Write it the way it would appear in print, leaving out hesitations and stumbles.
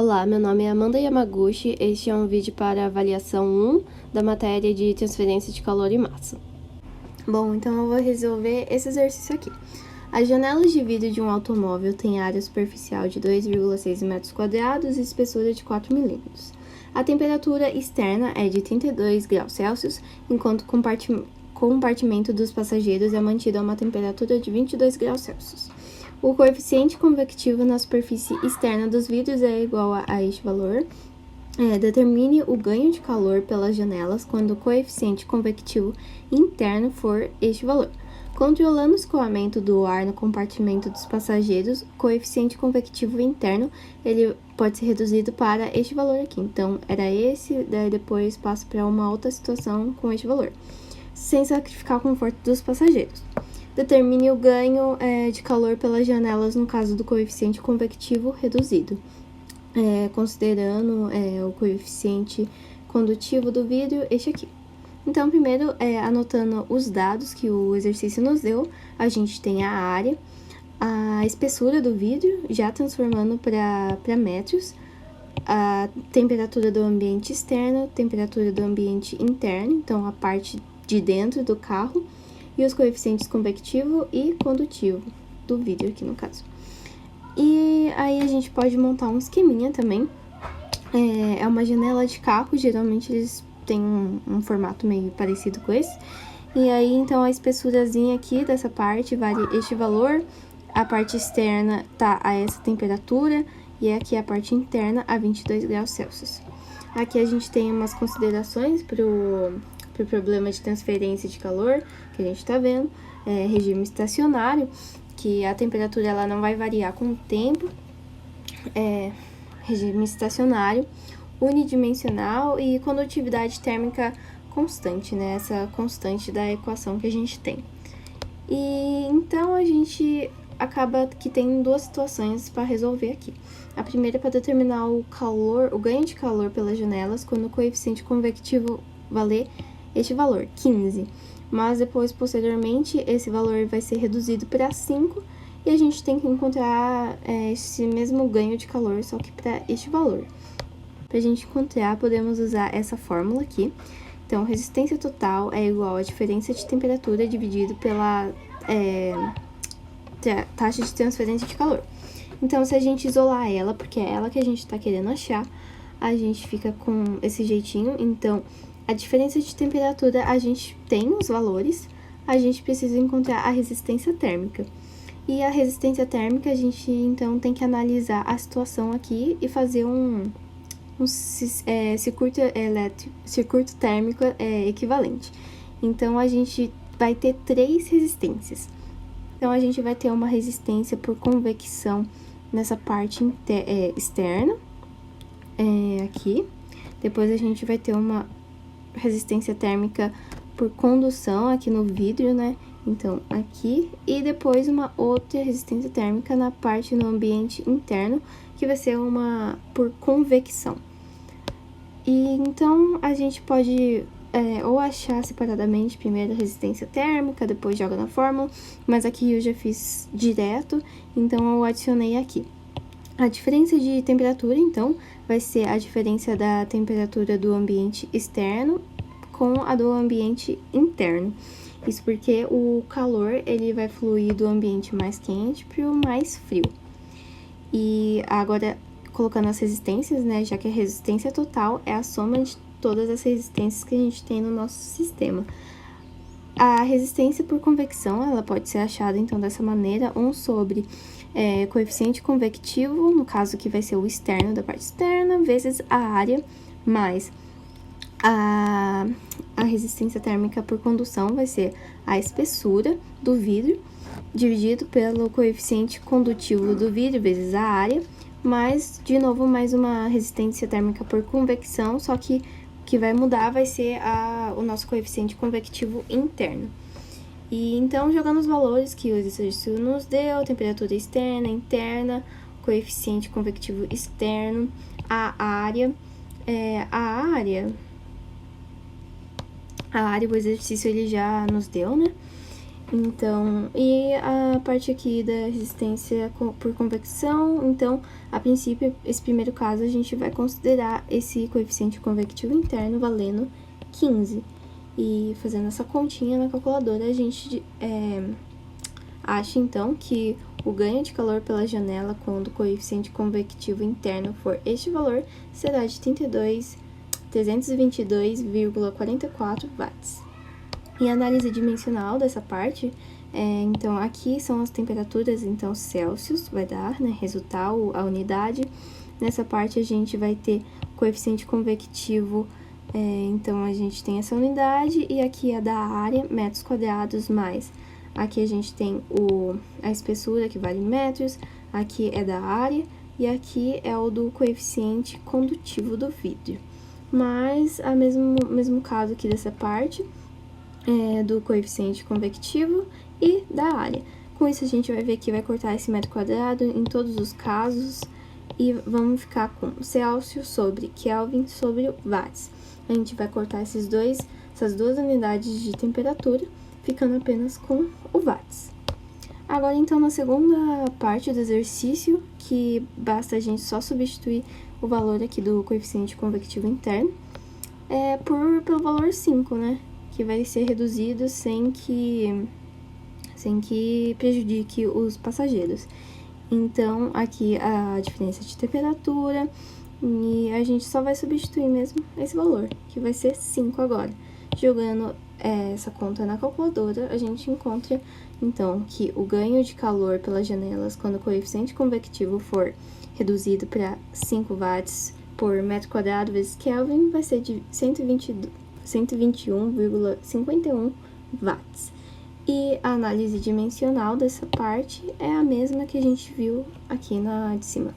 Olá, meu nome é Amanda Yamaguchi, este é um vídeo para avaliação 1 da matéria de transferência de calor e massa. Bom, então eu vou resolver esse exercício aqui. As janelas de vidro de um automóvel têm área superficial de 2,6 metros quadrados e espessura de 4 milímetros. A temperatura externa é de 32 graus Celsius, enquanto o compartimento dos passageiros é mantido a uma temperatura de 22 graus Celsius. O coeficiente convectivo na superfície externa dos vidros é igual a este valor. Determine o ganho de calor pelas janelas quando o coeficiente convectivo interno for este valor. Controlando o escoamento do ar no compartimento dos passageiros, o coeficiente convectivo interno ele pode ser reduzido para este valor aqui. Então, era esse, daí depois passa para uma outra situação com este valor, sem sacrificar o conforto dos passageiros. Determine o ganho de calor pelas janelas no caso do coeficiente convectivo reduzido, considerando o coeficiente condutivo do vidro, este aqui. Então, primeiro, anotando os dados que o exercício nos deu, a gente tem a área, a espessura do vidro, já transformando para metros, a temperatura do ambiente externo, temperatura do ambiente interno, então a parte de dentro do carro, e os coeficientes convectivo e condutivo do vidro aqui no caso. E aí a gente pode montar um esqueminha também. É uma janela de carro, geralmente eles têm um formato meio parecido com esse. E aí então a espessurazinha aqui dessa parte vale este valor, a parte externa tá a essa temperatura e aqui a parte interna a 22 graus Celsius. Aqui a gente tem umas considerações pro problema de transferência de calor que a gente tá vendo, regime estacionário, que a temperatura ela não vai variar com o tempo, regime estacionário, unidimensional e condutividade térmica constante, né? Essa constante da equação que a gente tem. E então a gente acaba que tem duas situações para resolver aqui. A primeira é para determinar o ganho de calor pelas janelas quando o coeficiente convectivo valer este valor, 15. Mas depois, posteriormente, esse valor vai ser reduzido para 5 e a gente tem que encontrar esse mesmo ganho de calor, só que para este valor. Para a gente encontrar, podemos usar essa fórmula aqui. Então, resistência total é igual à diferença de temperatura dividido pela taxa de transferência de calor. Então, se a gente isolar ela, porque é ela que a gente está querendo achar, a gente fica com esse jeitinho. Então, a diferença de temperatura, a gente tem os valores, a gente precisa encontrar a resistência térmica. E a resistência térmica, a gente, então, tem que analisar a situação aqui e fazer um circuito térmico equivalente. Então, a gente vai ter 3 resistências. Então, a gente vai ter uma resistência por convecção nessa parte externa, aqui. Depois, a gente vai ter uma resistência térmica por condução aqui no vidro, né? Então, aqui. E depois uma outra resistência térmica na parte no ambiente interno, que vai ser uma por convecção. E então, a gente pode ou achar separadamente primeiro a resistência térmica, depois joga na fórmula, mas aqui eu já fiz direto, então eu adicionei aqui. A diferença de temperatura, então, vai ser a diferença da temperatura do ambiente externo com a do ambiente interno. Isso porque o calor, ele vai fluir do ambiente mais quente para o mais frio. E agora, colocando as resistências, né, já que a resistência total é a soma de todas as resistências que a gente tem no nosso sistema. A resistência por convecção, ela pode ser achada, então, dessa maneira, 1 sobre coeficiente convectivo, no caso que vai ser o externo da parte externa, vezes a área, mais a resistência térmica por condução vai ser a espessura do vidro, dividido pelo coeficiente condutivo do vidro, vezes a área, mais, de novo, mais uma resistência térmica por convecção, só que o que vai mudar vai ser o nosso coeficiente convectivo interno. E então, jogando os valores que o exercício nos deu, temperatura externa, interna, coeficiente convectivo externo, a área, o exercício ele já nos deu, né? Então, e a parte aqui da resistência por convecção, então, a princípio, esse primeiro caso, a gente vai considerar esse coeficiente convectivo interno valendo 15. E fazendo essa continha na calculadora, a gente acha, então, que o ganho de calor pela janela quando o coeficiente convectivo interno for este valor será de 322,44 watts. E a análise dimensional dessa parte, então, aqui são as temperaturas, então, Celsius vai dar, né, resultar a unidade. Nessa parte, a gente vai ter coeficiente convectivo, então, a gente tem essa unidade, e aqui é da área, metros quadrados, mais aqui a gente tem a espessura, que vale em metros, aqui é da área, e aqui é o do coeficiente condutivo do vidro. Mas, mesmo caso aqui dessa parte, do coeficiente convectivo e da área. Com isso, a gente vai ver que vai cortar esse metro quadrado em todos os casos e vamos ficar com Celsius sobre Kelvin sobre watts. A gente vai cortar essas duas unidades de temperatura, ficando apenas com o watts. Agora, então, na segunda parte do exercício, que basta a gente só substituir o valor aqui do coeficiente convectivo interno pelo valor 5, né? Que vai ser reduzido sem que prejudique os passageiros. Então, aqui a diferença de temperatura, e a gente só vai substituir mesmo esse valor, que vai ser 5 agora. Jogando essa conta na calculadora, a gente encontra, então, que o ganho de calor pelas janelas, quando o coeficiente convectivo for reduzido para 5 watts por metro quadrado vezes Kelvin, vai ser de 121,51 watts. E a análise dimensional dessa parte é a mesma que a gente viu aqui na de cima.